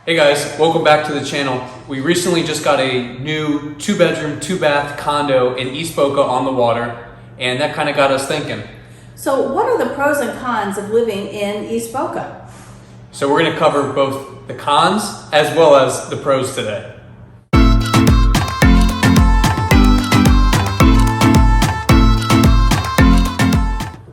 Hey guys, welcome back to the channel. We recently just got a new 2-bedroom, 2-bath condo in East Boca on the water, and that kind of got us thinking. So what are the pros and cons of living in East Boca? So we're going to cover both the cons as well as the pros today.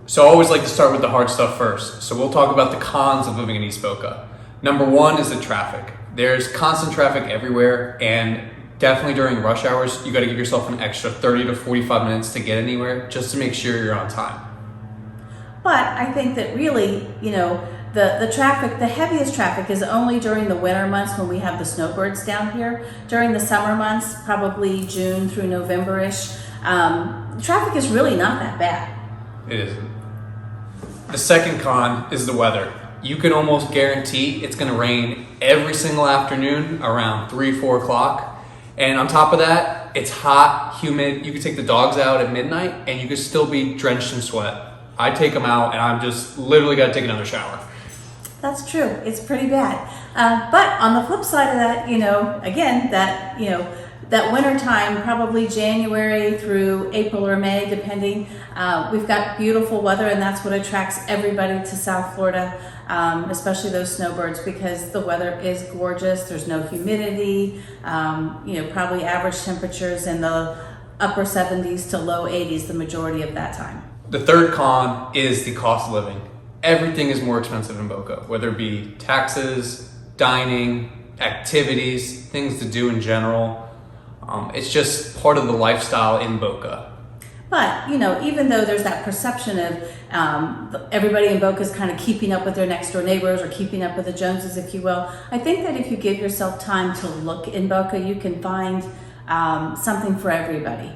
So I always like to start with the hard stuff first. So we'll talk about the cons of living in East Boca. Number one is the traffic. There's constant traffic everywhere, and definitely during rush hours, you got to give yourself an extra 30 to 45 minutes to get anywhere just to make sure you're on time. But I think that really, the traffic, the heaviest traffic is only during the winter months when we have the snowbirds down here. During the summer months, probably June through November-ish, traffic is really not that bad. It isn't. The second con is the weather. You can almost guarantee it's going to rain every single afternoon around 3-4 o'clock. And on top of that, it's hot, humid. You can take the dogs out at midnight and you can still be drenched in sweat. I take them out and I'm just literally got to take another shower. That's true. It's pretty bad. But on the flip side of that, again, that winter time, probably January through April or May, depending, we've got beautiful weather, and that's what attracts everybody to South Florida, especially those snowbirds, because the weather is gorgeous. There's no humidity, probably average temperatures in the upper 70s to low 80s the majority of that time. The third con is the cost of living. Everything is more expensive in Boca, whether it be taxes, dining, activities, things to do in general. It's just part of the lifestyle in Boca. But, even though there's that perception of everybody in Boca is kind of keeping up with their next door neighbors or keeping up with the Joneses, if you will, I think that if you give yourself time to look in Boca, you can find something for everybody.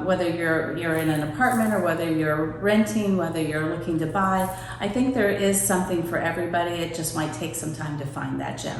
Whether you're in an apartment or whether you're renting, whether you're looking to buy, I think there is something for everybody. It just might take some time to find that gem.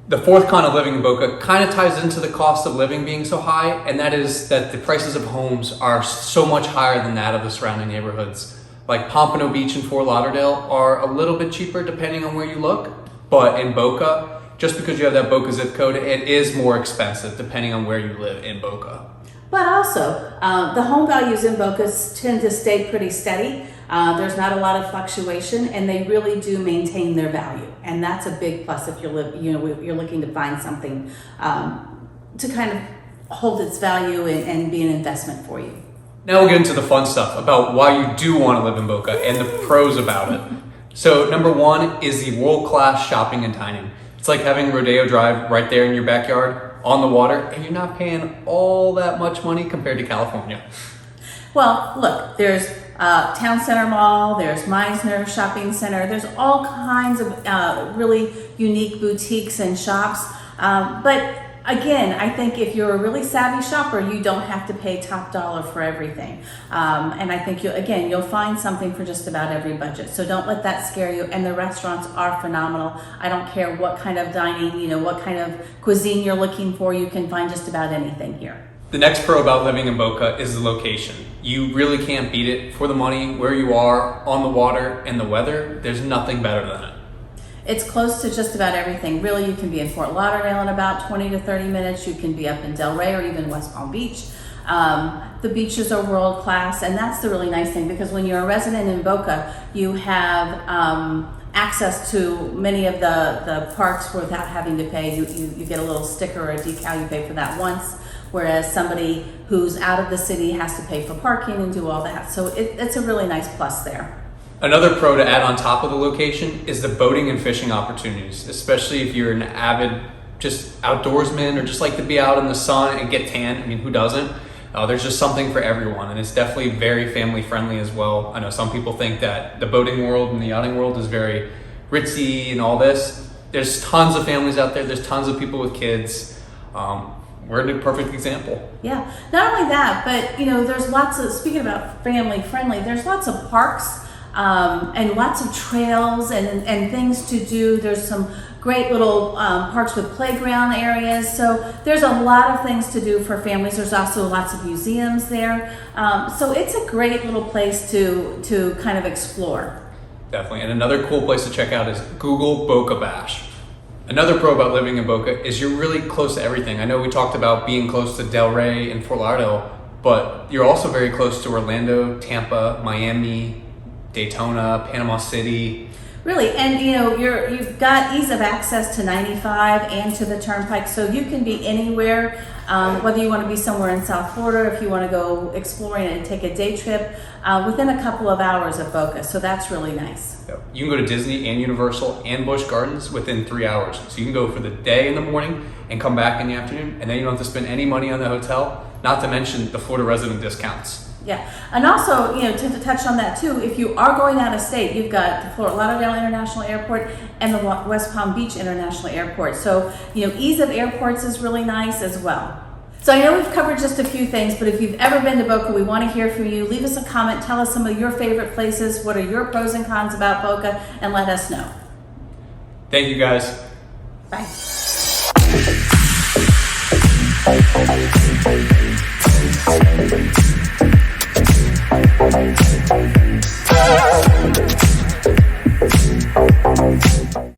The fourth con of living in Boca kind of ties into the cost of living being so high, and that is that the prices of homes are so much higher than that of the surrounding neighborhoods. Like Pompano Beach and Fort Lauderdale are a little bit cheaper depending on where you look, but in Boca, just because you have that Boca zip code, it is more expensive depending on where you live in Boca. But also, the home values in Boca tend to stay pretty steady. There's not a lot of fluctuation, and they really do maintain their value, and that's a big plus if you're looking to find something to kind of hold its value and be an investment for you. Now we'll get into the fun stuff about why you do want to live in Boca and the pros about it. So number one is the world-class shopping and dining. It's like having Rodeo Drive right there in your backyard on the water, and you're not paying all that much money compared to California. Well, look, there's Town Center Mall, there's Meisner Shopping Center, there's all kinds of really unique boutiques and shops. But again, I think if you're a really savvy shopper, you don't have to pay top dollar for everything. And I think you'll find something for just about every budget. So don't let that scare you. And the restaurants are phenomenal. I don't care what kind of dining, what kind of cuisine you're looking for, you can find just about anything here. The next pro about living in Boca is the location. You really can't beat it for the money, where you are, on the water, and the weather. There's nothing better than it. It's close to just about everything. Really, you can be in Fort Lauderdale in about 20 to 30 minutes. You can be up in Delray or even West Palm Beach. The beaches are world class, and that's the really nice thing, because when you're a resident in Boca, you have access to many of the parks without having to pay. You get a little sticker or a decal, you pay for that once, whereas somebody who's out of the city has to pay for parking and do all that. So it's a really nice plus there. Another pro to add on top of the location is the boating and fishing opportunities, especially if you're an avid just outdoorsman or just like to be out in the sun and get tan. I mean, who doesn't? There's just something for everyone, and it's definitely very family friendly as well. I know some people think that the boating world and the yachting world is very ritzy and all this. There's tons of families out there. There's tons of people with kids. We're a perfect example. Yeah, not only that, but there's lots of, speaking about family friendly, there's lots of parks and lots of trails and things to do. There's some great little parks with playground areas. So there's a lot of things to do for families. There's also lots of museums there. So it's a great little place to kind of explore. Definitely. And another cool place to check out is Google Boca Bash. Another pro about living in Boca is you're really close to everything. I know we talked about being close to Del Rey and Fort Lauderdale, but you're also very close to Orlando, Tampa, Miami, Daytona, Panama City. Really, and you've got ease of access to 95 and to the Turnpike, so you can be anywhere, whether you want to be somewhere in South Florida, if you want to go exploring and take a day trip, within a couple of hours of Boca, so that's really nice. Yep. You can go to Disney and Universal and Busch Gardens within 3 hours. So you can go for the day in the morning and come back in the afternoon, and then you don't have to spend any money on the hotel, not to mention the Florida resident discounts. Yeah, and also, to touch on that too, if you are going out of state, you've got the Fort Lauderdale International Airport and the West Palm Beach International Airport. So, ease of airports is really nice as well. So I know we've covered just a few things, but if you've ever been to Boca, we want to hear from you. Leave us a comment, tell us some of your favorite places, what are your pros and cons about Boca, and let us know. Thank you guys. Bye.